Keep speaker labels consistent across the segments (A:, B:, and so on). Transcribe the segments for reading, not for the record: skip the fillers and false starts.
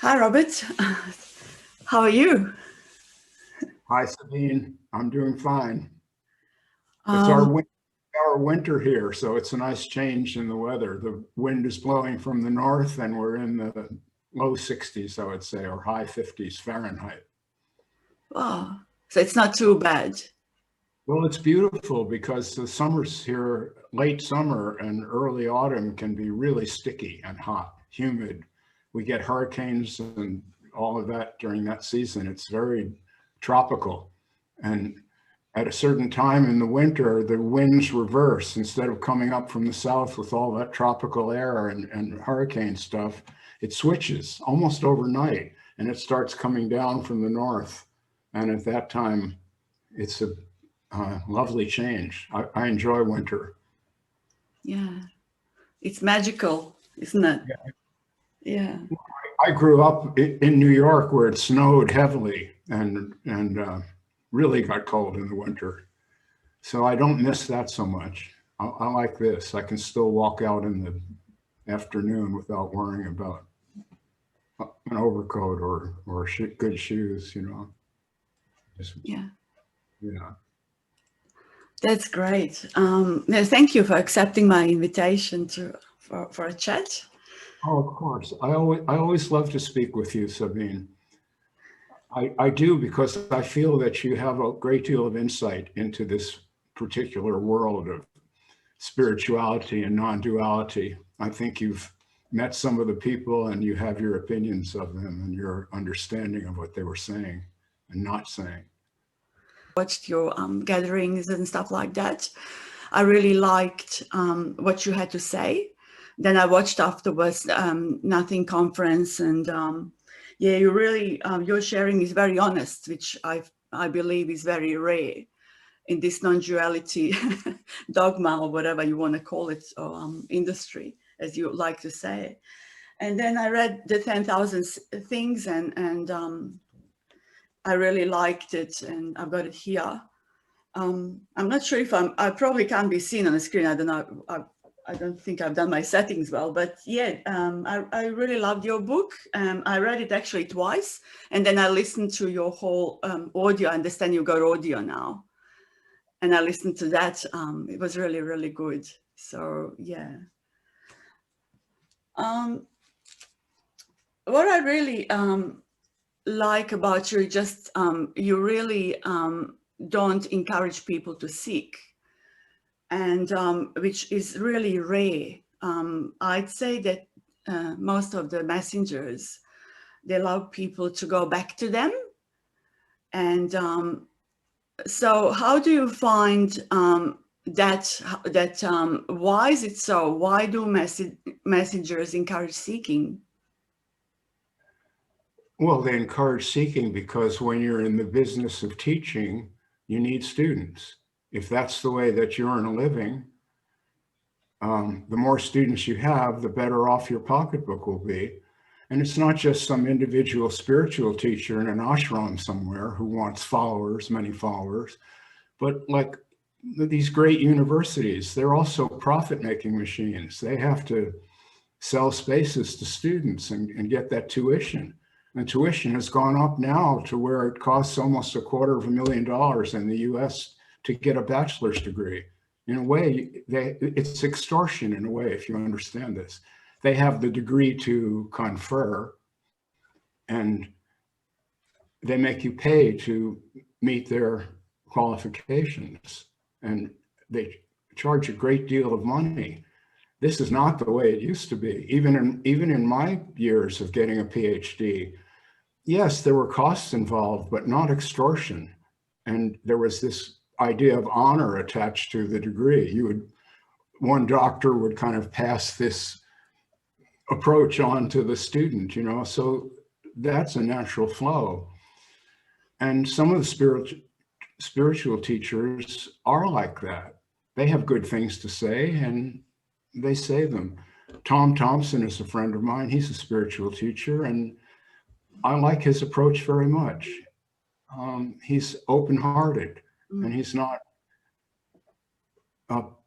A: Hi, Robert. How are you?
B: Hi, Sabine. I'm doing fine. It's
A: Um,
B: our winter here, so it's a nice change in the weather. The wind is blowing from the north, and we're in the low 60s, I would say, or high 50s Fahrenheit.
A: wow. So it's not too bad.
B: Well, it's beautiful because the summers here, late summer and early autumn, can be really sticky and hot, humid. We get hurricanes and all of that during that season. It's very tropical. And at a certain time in the winter, the winds reverse. Instead of coming up from the south with all that tropical air and hurricane stuff, it switches almost overnight and it starts coming down from the north. And at that time, it's a lovely change. I enjoy winter.
A: Yeah, it's magical, isn't it?
B: Yeah.
A: Yeah,
B: I grew up in New York where it snowed heavily and really got cold in the winter. So I don't miss that so much. I like this. I can still walk out in the afternoon without worrying about an overcoat or good shoes. Just
A: yeah.
B: yeah.
A: That's great. No, thank you for accepting my invitation for a chat.
B: Oh, of course. I always love to speak with you, Sabine. I do because I feel that you have a great deal of insight into this particular world of spirituality and non-duality. I think you've met some of the people and you have your opinions of them and your understanding of what they were saying and not saying.
A: Watched your gatherings and stuff like that. I really liked what you had to say. Then I watched afterwards Nothing conference, and yeah, you really your sharing is very honest, which I believe is very rare in this non-duality dogma or whatever you want to call it, or industry, as you like to say. And then I read the 10,000 things, and I really liked it, and I've got it here. I'm not sure if I probably can't be seen on the screen. I don't know. I don't think I've done my settings well, but yeah, I really loved your book. I read it actually twice, and then I listened to your whole audio. I understand you got audio now, and I listened to that. It was really, really good. So yeah. Um, what I really like about you, just you really don't encourage people to seek, and which is really rare. I'd say that most of the messengers, they allow people to go back to them. And so, how do you find that why is it so? Why do messengers encourage seeking?
B: Well, they encourage seeking because when you're in the business of teaching, you need students. If that's the way that you earn a living, the more students you have, the better off your pocketbook will be. And it's not just some individual spiritual teacher in an ashram somewhere who wants followers, many followers, but like these great universities, they're also profit-making machines. They have to sell spaces to students and get that tuition. And tuition has gone up now to where it costs almost $250,000 in the US to get a bachelor's degree. In a way, it's extortion in a way, if you understand this. They have the degree to confer and they make you pay to meet their qualifications and they charge a great deal of money. This is not the way it used to be. Even in my years of getting a PhD, yes, there were costs involved, but not extortion. And there was this idea of honor attached to the degree. One doctor would kind of pass this approach on to the student. So that's a natural flow. And some of the spiritual teachers are like that. They have good things to say and they say them. Tom Thompson is a friend of mine. He's a spiritual teacher, and I like his approach very much. He's open-hearted, and he's not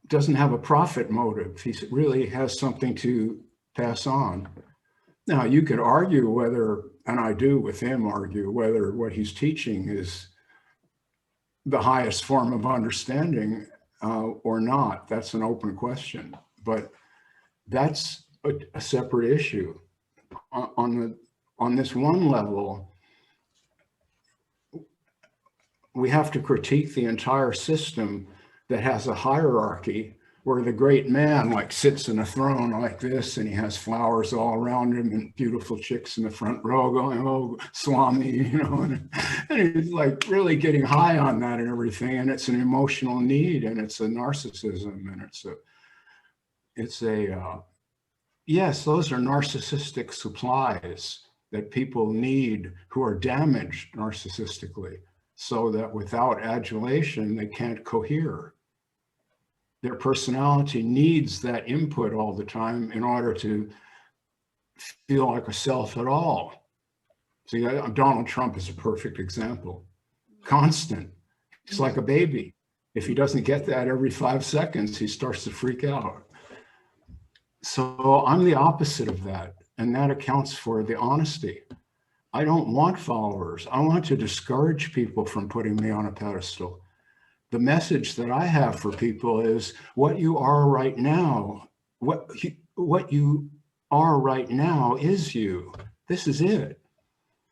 B: doesn't have a profit motive. He really has something to pass on. Now, you could argue whether, and I do with him argue, whether what he's teaching is the highest form of understanding or not. That's an open question. But that's a separate issue. On this one level, we have to critique the entire system that has a hierarchy where the great man like sits in a throne like this, and he has flowers all around him and beautiful chicks in the front row going, oh, Swami, you know, and he's like really getting high on that and everything. And it's an emotional need, and it's a narcissism, and yes, those are narcissistic supplies that people need who are damaged narcissistically, so that without adulation, they can't cohere. Their personality needs that input all the time in order to feel like a self at all. See, Donald Trump is a perfect example. Constant. He's like a baby. If he doesn't get that every 5 seconds, he starts to freak out. So I'm the opposite of that. And that accounts for the honesty. I don't want followers. I want to discourage people from putting me on a pedestal. The message that I have for people is what you are right now, what you are right now is you. This is it.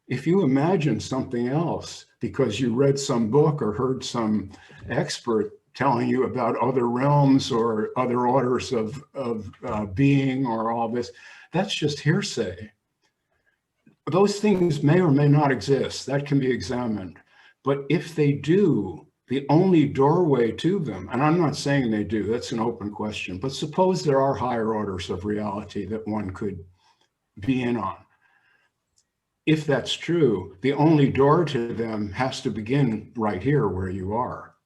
B: If you imagine something else because you read some book or heard some expert telling you about other realms or other orders of being or all this, that's just hearsay. Those things may or may not exist. That can be examined. But if they do, the only doorway to them, and I'm not saying they do, that's an open question, but suppose there are higher orders of reality that one could be in on. If that's true, the only door to them has to begin right here where you are.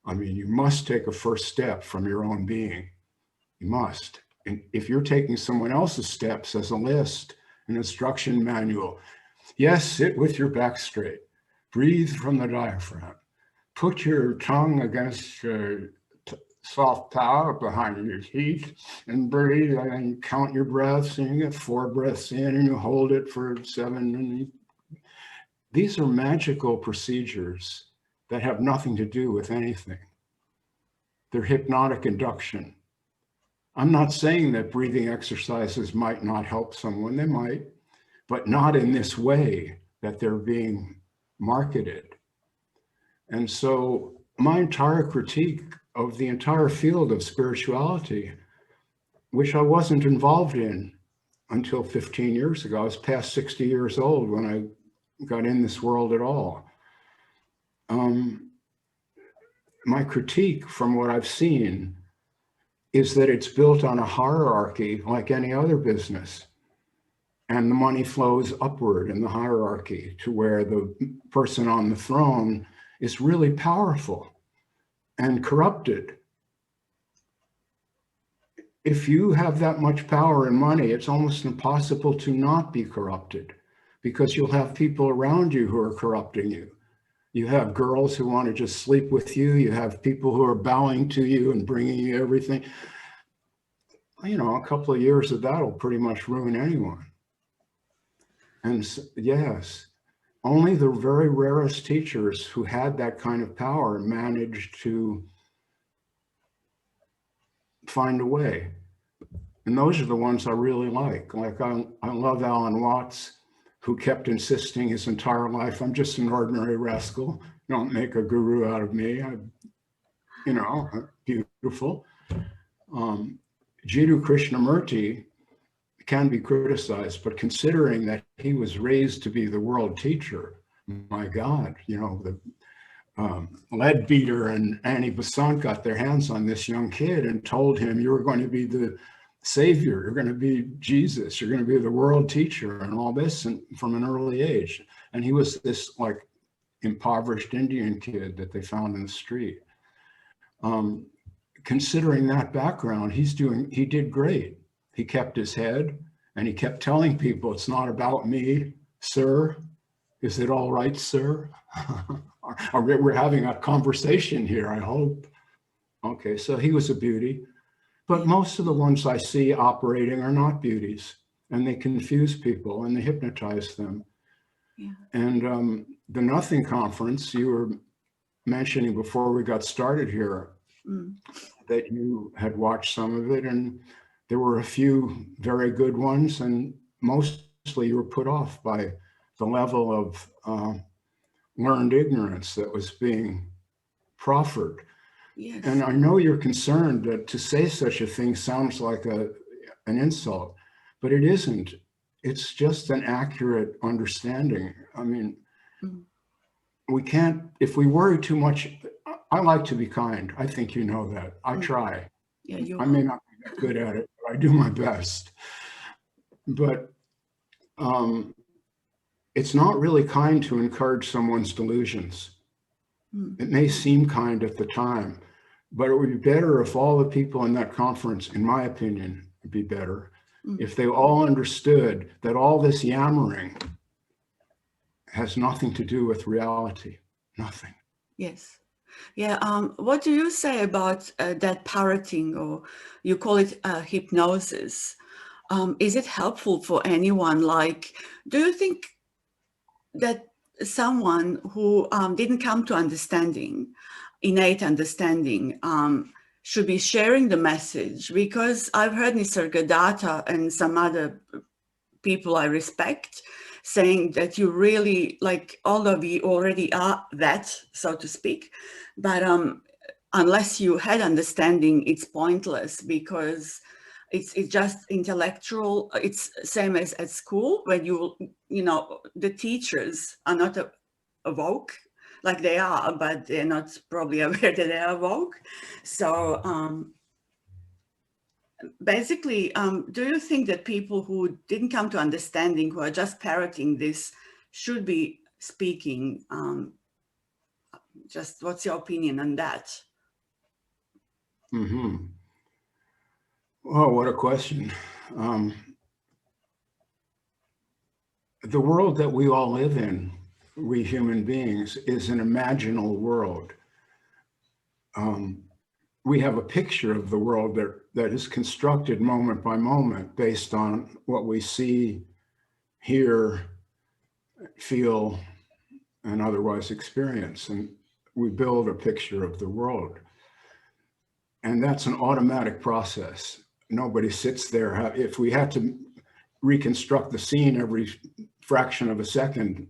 B: I mean, you must take a first step from your own being. You must. And if you're taking someone else's steps as a list, an instruction manual, yes, sit with your back straight, breathe from the diaphragm. Put your tongue against your soft palate behind your teeth and breathe, and you count your breaths, and you get 4 breaths in and you hold it for 7. And these are magical procedures that have nothing to do with anything. They're hypnotic induction. I'm not saying that breathing exercises might not help someone. They might, but not in this way that they're being marketed. And so my entire critique of the entire field of spirituality, which I wasn't involved in until 15 years ago, I was past 60 years old when I got in this world at all. My critique from what I've seen is that it's built on a hierarchy like any other business. And the money flows upward in the hierarchy to where the person on the throne is really powerful and corrupted. If you have that much power and money, it's almost impossible to not be corrupted, because you'll have people around you who are corrupting you. You have girls who want to just sleep with you. You have people who are bowing to you and bringing you everything. You know, a couple of years of that will pretty much ruin anyone. And yes, only the very rarest teachers who had that kind of power managed to find a way. And those are the ones I really like. Like I love Alan Watts, who kept insisting his entire life, I'm just an ordinary rascal. Don't make a guru out of me. You know, beautiful. Jiddu Krishnamurti can be criticized, but considering that he was raised to be the world teacher, my God, you know, the Leadbeater and Annie Besant got their hands on this young kid and told him, you're going to be the savior, you're going to be Jesus, you're going to be the world teacher and all this, and from an early age. And he was this like impoverished Indian kid that they found in the street. Considering that background, he did great. He kept his head and he kept telling people, it's not about me, sir. Is it all right, sir? We're having a conversation here, I hope. Okay, so he was a beauty. But most of the ones I see operating are not beauties. and they confuse people and they hypnotize them.
A: Yeah.
B: And the Nothing Conference, you were mentioning before we got started here, that you had watched some of it, and there were a few very good ones, and mostly you were put off by the level of learned ignorance that was being proffered.
A: Yes.
B: And I know you're concerned that to say such a thing sounds like an insult, but it isn't. It's just an accurate understanding. I mean, we can't, if we worry too much, I like to be kind. I think you know that. I try.
A: Yeah,
B: I may not be that good at it, but I do my best. But it's not really kind to encourage someone's delusions. It may seem kind at the time, but it would be better if all the people in that conference, in my opinion, would be better if they all understood that all this yammering has nothing to do with reality. Nothing.
A: Yes. Yeah. What do you say about that parroting, or you call it hypnosis? Is it helpful for anyone? Like, do you think that someone who didn't come to understanding, innate understanding, should be sharing the message? Because I've heard Nisargadatta and some other people I respect saying that you really, like, all of you already are that, so to speak, but unless you had understanding, it's pointless, because it's just intellectual. It's same as at school, when you know, the teachers are not awoke, like they are, but they're not probably aware that they are awoke. So basically, do you think that people who didn't come to understanding, who are just parroting this, should be speaking? Just what's your opinion on that?
B: Oh, what a question. The world that we all live in, we human beings, is an imaginal world. We have a picture of the world that is constructed moment by moment based on what we see, hear, feel, and otherwise experience. And we build a picture of the world. And that's an automatic process. Nobody sits there. If we had to reconstruct the scene every fraction of a second,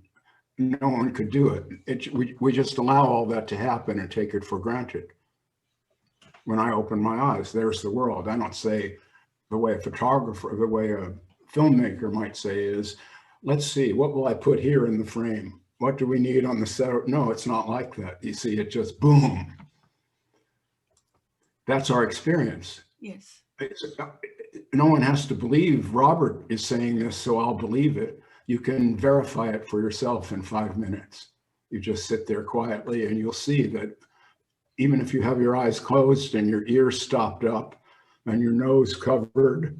B: no one could do it. We just allow all that to happen and take it for granted. When I open my eyes, there's the world. I don't say, the way a photographer, the way a filmmaker might say is, let's see, what will I put here in the frame? What do we need on the set? No, it's not like that. You see, it just boom. That's our experience.
A: Yes.
B: No one has to believe Robert is saying this, so I'll believe it. You can verify it for yourself in 5 minutes. You just sit there quietly and you'll see that even if you have your eyes closed and your ears stopped up and your nose covered,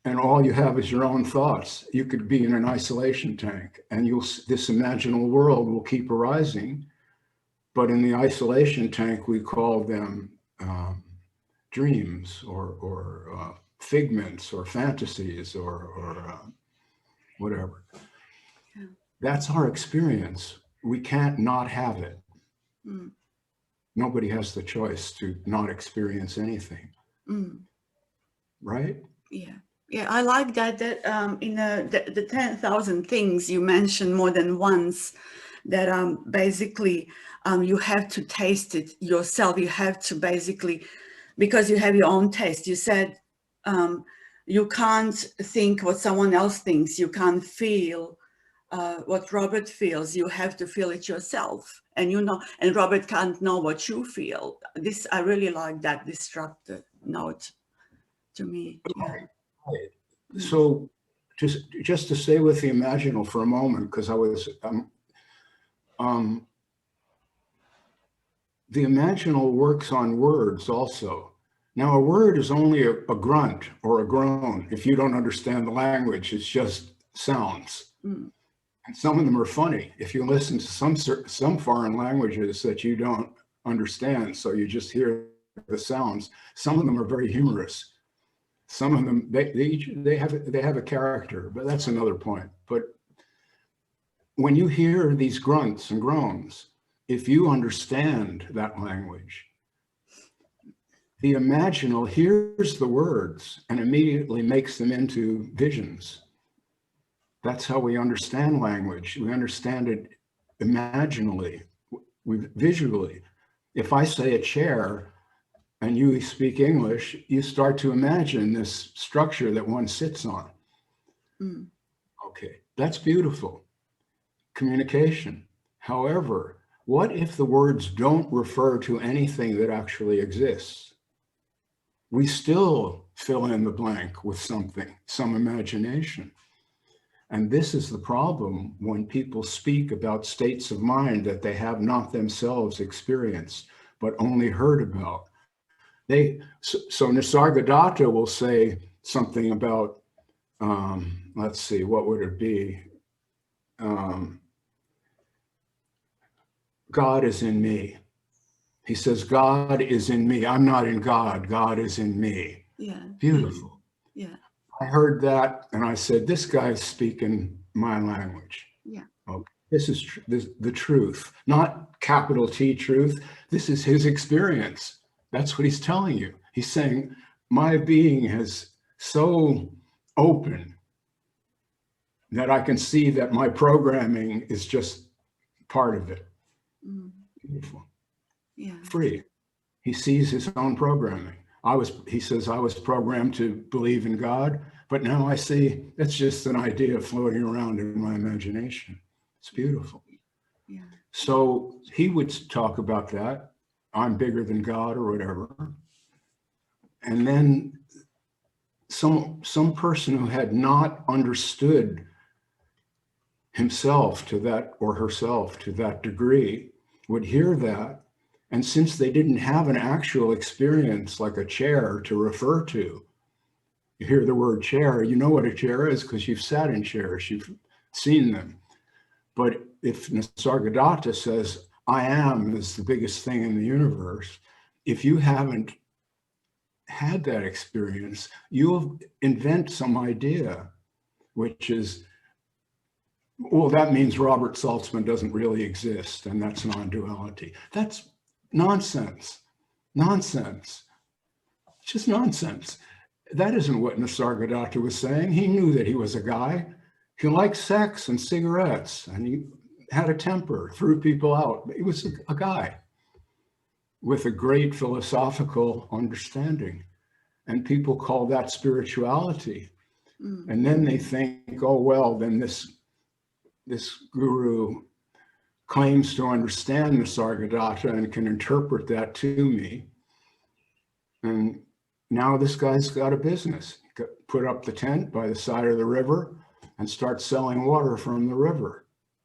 B: and all you have is your own thoughts, you could be in an isolation tank, and this imaginal world will keep arising. But in the isolation tank, we call them dreams or figments or fantasies or whatever. Yeah. That's our experience. We can't not have it. Nobody has the choice to not experience anything. Right?
A: Yeah. Yeah, I like that in the 10,000 things you mentioned more than once, that basically you have to taste it yourself. You have to basically, because you have your own taste. You said you can't think what someone else thinks. You can't feel what Robert feels. You have to feel it yourself. And and Robert can't know what you feel. This, I really like that distracted note to me.
B: Right. So just to stay with the imaginal for a moment, because I was the imaginal works on words also. Now, a word is only a grunt or a groan. If you don't understand the language, it's just sounds. And some of them are funny. If you listen to some foreign languages that you don't understand, so you just hear the sounds, some of them are very humorous. Some of them, they have a character, but that's another point. But when you hear these grunts and groans, if you understand that language, the imaginal hears the words and immediately makes them into visions. That's how we understand language. We understand it imaginally, visually. If I say a chair and you speak English, you start to imagine this structure that one sits on.
A: Mm.
B: Okay, that's beautiful. Communication. However, what if the words don't refer to anything that actually exists? We still fill in the blank with something, some imagination. And this is the problem when people speak about states of mind that they have not themselves experienced, but only heard about. So Nisargadatta will say something about, let's see, what would it be? God is in me. He says, God is in me. I'm not in God. God is in me.
A: Yeah.
B: Beautiful.
A: Yeah.
B: I heard that and I said, this guy's speaking my language.
A: Yeah.
B: Okay. This is the truth, not capital T truth. This is his experience. That's what he's telling you. He's saying, my being has so open that I can see that my programming is just part of it.
A: Mm.
B: Beautiful.
A: Yeah.
B: Free. He sees his own programming. He says, I was programmed to believe in God, but now I see it's just an idea floating around in my imagination. It's beautiful.
A: Yeah.
B: So he would talk about that. I'm bigger than God or whatever. And then some person who had not understood himself to that or herself to that degree would hear that. And since they didn't have an actual experience like a chair to refer to, you hear the word chair, you know what a chair is because you've sat in chairs, you've seen them. But if Nisargadatta says, I am is the biggest thing in the universe, if you haven't had that experience, you'll invent some idea, which is, well, that means Robert Saltzman doesn't really exist, and that's non-duality. That's nonsense. Nonsense. Just nonsense. That isn't what Nisargadatta was saying. He knew that he was a guy. He liked sex and cigarettes, and he had a temper, threw people out. He was a guy with a great philosophical understanding. And people call that spirituality.
A: Mm.
B: And then they think, oh, well, then this guru claims to understand Nisargadatta and can interpret that to me. And now this guy's got a business. Put up the tent by the side of the river and start selling water from the river.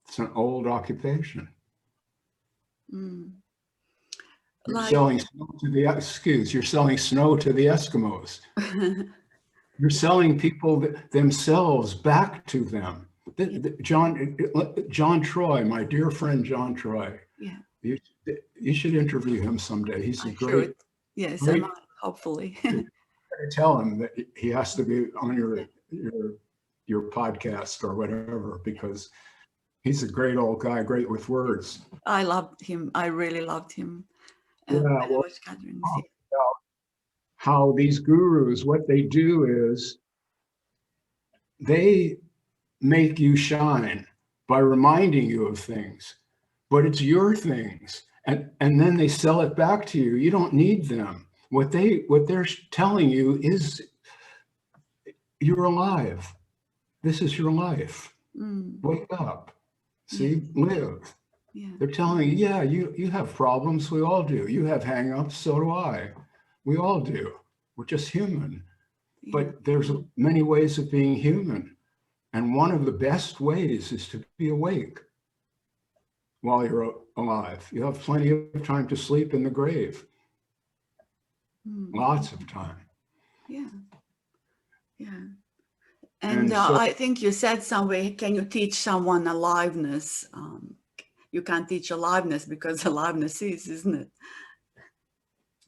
B: It's an old occupation.
A: Mm.
B: You're selling snow to the Eskimos. You're selling people themselves back to them. John Troy, my dear friend John Troy.
A: Yeah.
B: You should interview him someday. He's a great.
A: Should. Yes,
B: great,
A: I might, hopefully.
B: tell him that he has to be on your podcast or whatever, because he's a great old guy, great with words.
A: I loved him. I really loved him.
B: Yeah,
A: when I
B: well,
A: was gathering.
B: How these gurus, what they do is they make you shine by reminding you of things, but it's your things. And then they sell it back to you. You don't need them. What they're telling you is you're alive. This is your life.
A: Mm.
B: Wake up. See, live.
A: Yeah.
B: They're telling you, yeah, you have problems. We all do. You have hang-ups. So do I. We all do. We're just human.
A: Yeah.
B: But there's many ways of being human. And one of the best ways is to be awake while you're alive. You have plenty of time to sleep in the grave. Lots of time.
A: Yeah. Yeah. And so, I think you said somewhere, can you teach someone aliveness? You can't teach aliveness because aliveness is, isn't it?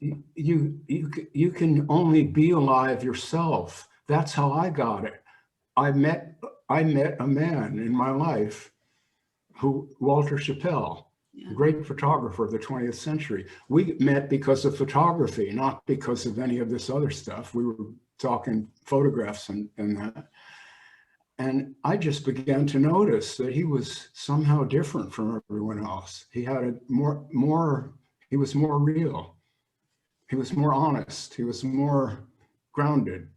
B: you can only be alive yourself. That's how I got it. I met a man in my life Walter Chappell,
A: Yeah.
B: great photographer of the 20th century. We met because of photography, not because of any of this other stuff. We were talking photographs and that. And I just began to notice that he was somehow different from everyone else. He had he was more real. He was more honest. He was more grounded.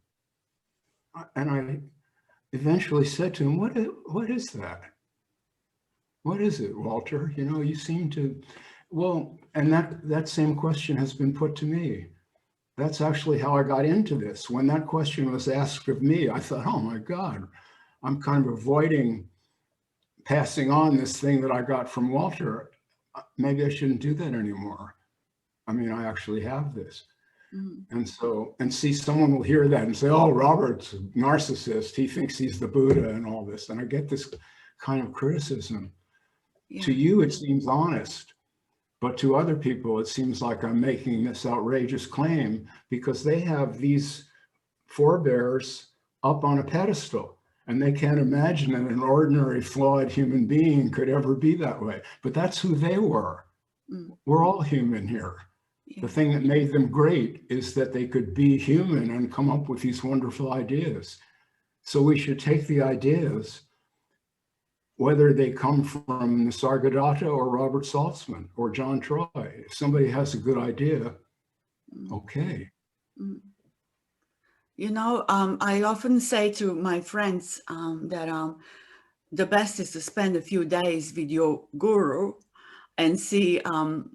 B: And I eventually said to him, what is that? What is it, Walter? You know, you seem to, well, and that same question has been put to me. That's actually how I got into this. When that question was asked of me, I thought, oh my God, I'm kind of avoiding passing on this thing that I got from Walter. Maybe I shouldn't do that anymore. I mean, I actually have this. And so, and see, someone will hear that and say, oh, Robert's a narcissist. He thinks he's the Buddha and all this. And I get this kind of criticism. Yeah. To you, it seems honest. But to other people, it seems like I'm making this outrageous claim because they have these forebears up on a pedestal and they can't imagine that an ordinary flawed human being could ever be that way. But that's who they were. We're all human here. Yeah. The thing that made them great is that they could be human and come up with these wonderful ideas. So we should take the ideas, whether they come from Nisargadatta or Robert Saltzman or John Troy. If somebody has a good idea, okay.
A: You know, I often say to my friends that the best is to spend a few days with your guru and see,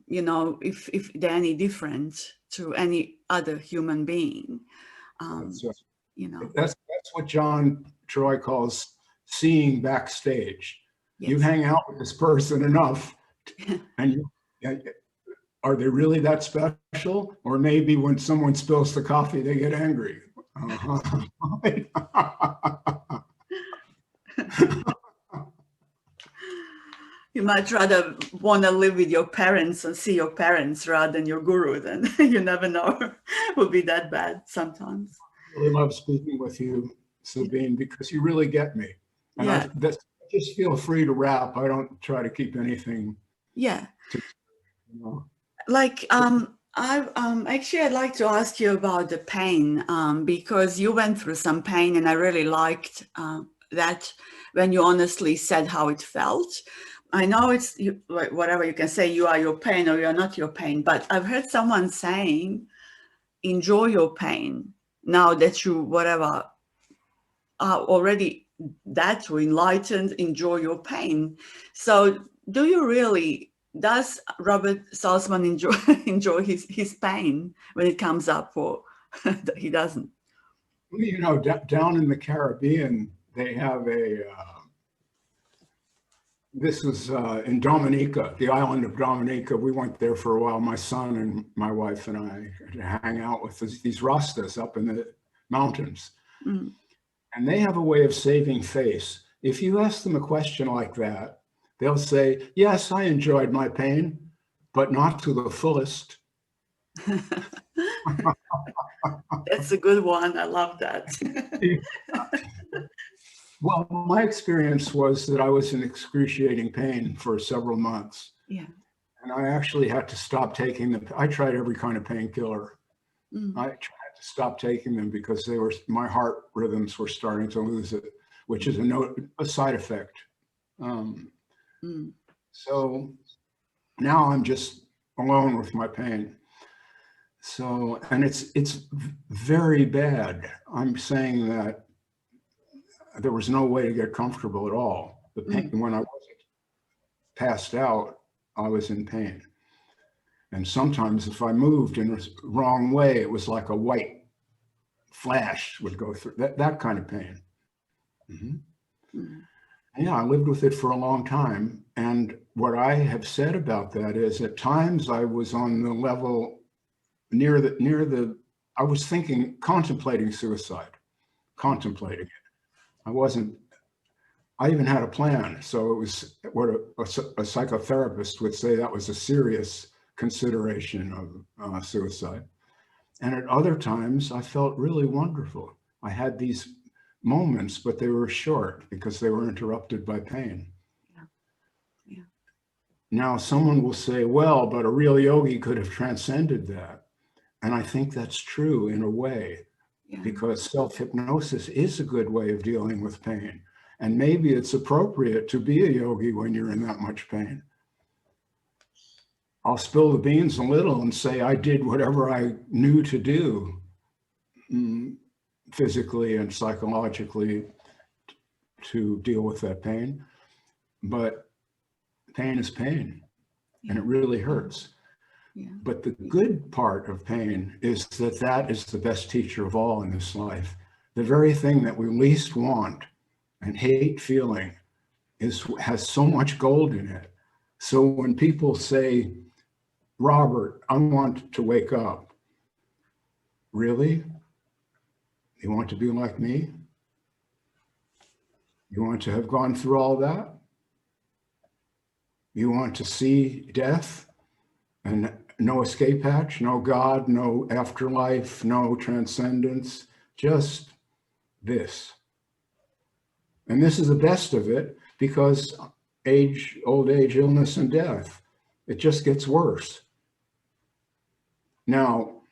A: you know, if they're any different to any other human being.
B: That's right.
A: You know,
B: that's what John Troy calls seeing backstage. Yes. You hang out with this person enough, and are they really that special? Or maybe when someone spills the coffee, they get angry.
A: You might rather want to live with your parents and see your parents rather than your guru. Then you never know. It will be that bad sometimes.
B: I really love speaking with you, Sabine, because you really get me. And yeah. I just feel free to rap. I don't try to keep anything.
A: Yeah.
B: You know.
A: Like, actually, I'd like to ask you about the pain because you went through some pain, and I really liked that when you honestly said how it felt. I know it's whatever you can say, you are your pain or you're not your pain, but I've heard someone saying, enjoy your pain now that you, whatever, are already that enlightened, enjoy your pain. So do you really, does Robert Saltzman enjoy his pain when it comes up, or he doesn't?
B: You know, down in the Caribbean, they have a, this was in Dominica, the island of Dominica. We went there for a while, my son and my wife and I, to hang out with these Rastas up in the mountains. Mm. And they have a way of saving face. If you ask them a question like that, they'll say, yes, I enjoyed my pain, but not to the fullest.
A: That's a good one. I love that.
B: Well, my experience was that I was in excruciating pain for several months.
A: Yeah.
B: And I actually had to stop taking them. I tried every kind of painkiller. I tried to stop taking them because my heart rhythms were starting to lose it, which is a side effect. So now I'm just alone with my pain. So, and it's very bad. I'm saying that there was no way to get comfortable at all. The pain, when I wasn't passed out, I was in pain. And sometimes if I moved in the wrong way, it was like a white flash would go through, that kind of pain. Yeah, I lived with it for a long time. And what I have said about that is at times I was on the level I was contemplating suicide, contemplating it. I even had a plan. So it was what a psychotherapist would say, that was a serious consideration of suicide. And at other times, I felt really wonderful. I had these moments, but they were short because they were interrupted by pain.
A: Yeah. Yeah.
B: Now, someone will say, well, but a real yogi could have transcended that. And I think that's true in a way,
A: Yeah.
B: because self-hypnosis is a good way of dealing with pain. And maybe it's appropriate to be a yogi when you're in that much pain. I'll spill the beans a little and say I did whatever I knew to do physically and psychologically to deal with that pain. But pain is pain, and it really hurts.
A: Yeah.
B: But the good part of pain is that that is the best teacher of all in this life. The very thing that we least want and hate feeling has so much gold in it. So when people say, Robert, I want to wake up. Really? You want to be like me? You want to have gone through all that? You want to see death and no escape hatch, no God, no afterlife, no transcendence, just this. And this is the best of it because age, old age, illness, and death, it just gets worse. Now,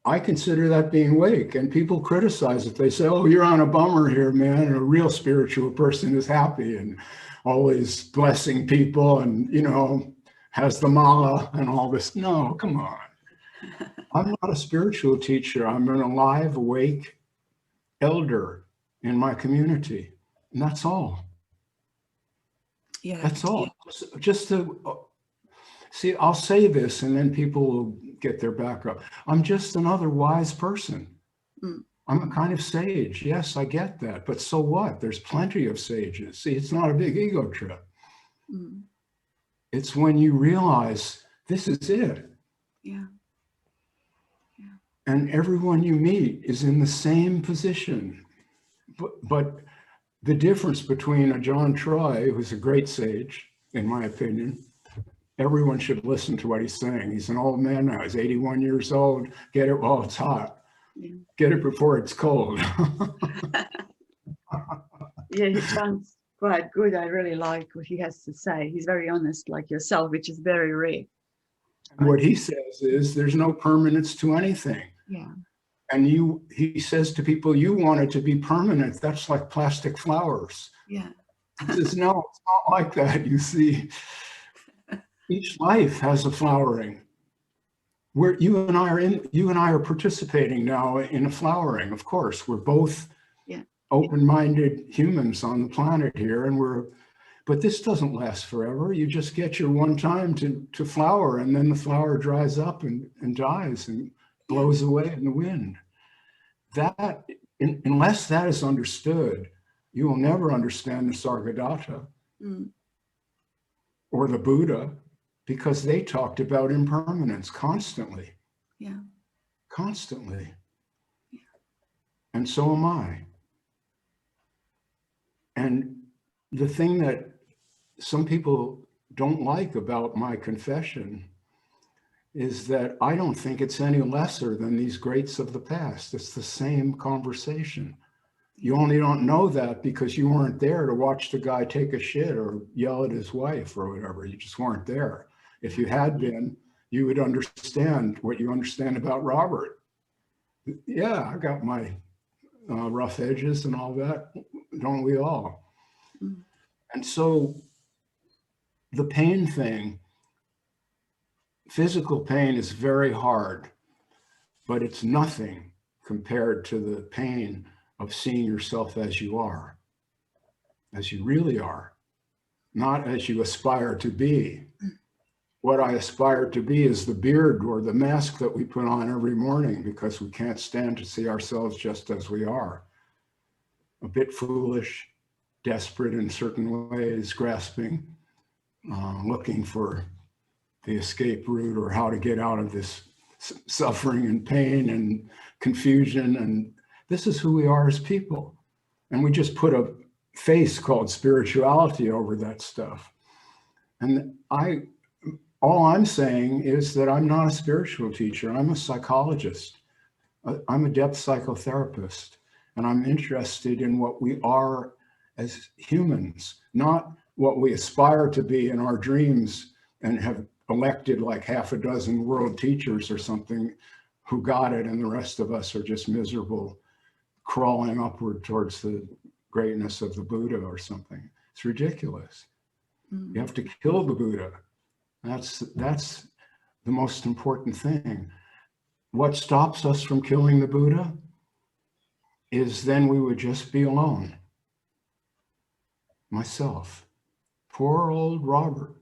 B: I consider that being weak, and people criticize it. They say, oh, you're on a bummer here, man. And a real spiritual person is happy and always blessing people and, you know, has the mala and all this. No, come on. I'm not a spiritual teacher. I'm an alive, awake elder in my community. And that's all.
A: Yeah.
B: That's all. Yeah. Just to see, I'll say this and then people will get their back up. I'm just another wise person. I'm a kind of sage. Yes, I get that. But so what? There's plenty of sages. See, it's not a big ego trip. It's when you realize this is it.
A: Yeah.
B: And everyone you meet is in the same position. But the difference between a John Troy, who's a great sage, in my opinion, everyone should listen to what he's saying. He's an old man now. He's 81 years old. Get it while it's hot. Yeah. Get it before it's cold.
A: Yeah, he sounds quite good. I really like what he has to say. He's very honest, like yourself, which is very rare.
B: What he says is there's no permanence to anything.
A: Yeah.
B: And he says to people, you want it to be permanent. That's like plastic flowers.
A: Yeah.
B: He says, no, it's not like that. You see, each life has a flowering. You and I are participating now in a flowering. Of course, we're both open-minded humans on the planet here, but this doesn't last forever. You just get your one time to flower, and then the flower dries up and dies and blows away in the wind. That, unless that is understood, you will never understand the Sargadatta or the Buddha, because they talked about impermanence constantly.
A: Yeah.
B: Constantly. Yeah. And so am I. And the thing that some people don't like about my confession is that I don't think it's any lesser than these greats of the past. It's the same conversation. You only don't know that because you weren't there to watch the guy take a shit or yell at his wife or whatever. You just weren't there. If you had been, you would understand what you understand about Robert. Yeah, I got my rough edges and all that, don't we all? And so the pain thing, physical pain is very hard, but it's nothing compared to the pain of seeing yourself as you are, as you really are, not as you aspire to be. What I aspire to be is the beard or the mask that we put on every morning because we can't stand to see ourselves just as we are. A bit foolish, desperate in certain ways, grasping, looking for the escape route or how to get out of this suffering and pain and confusion. And this is who we are as people. And we just put a face called spirituality over that stuff. And all I'm saying is that I'm not a spiritual teacher. I'm a psychologist. I'm a depth psychotherapist, and I'm interested in what we are as humans, not what we aspire to be in our dreams and have elected like half a dozen world teachers or something who got it, and the rest of us are just miserable, crawling upward towards the greatness of the Buddha or something. It's ridiculous. You have to kill the Buddha. That's the most important thing. What stops us from killing the Buddha is then we would just be alone. Myself, poor old Robert.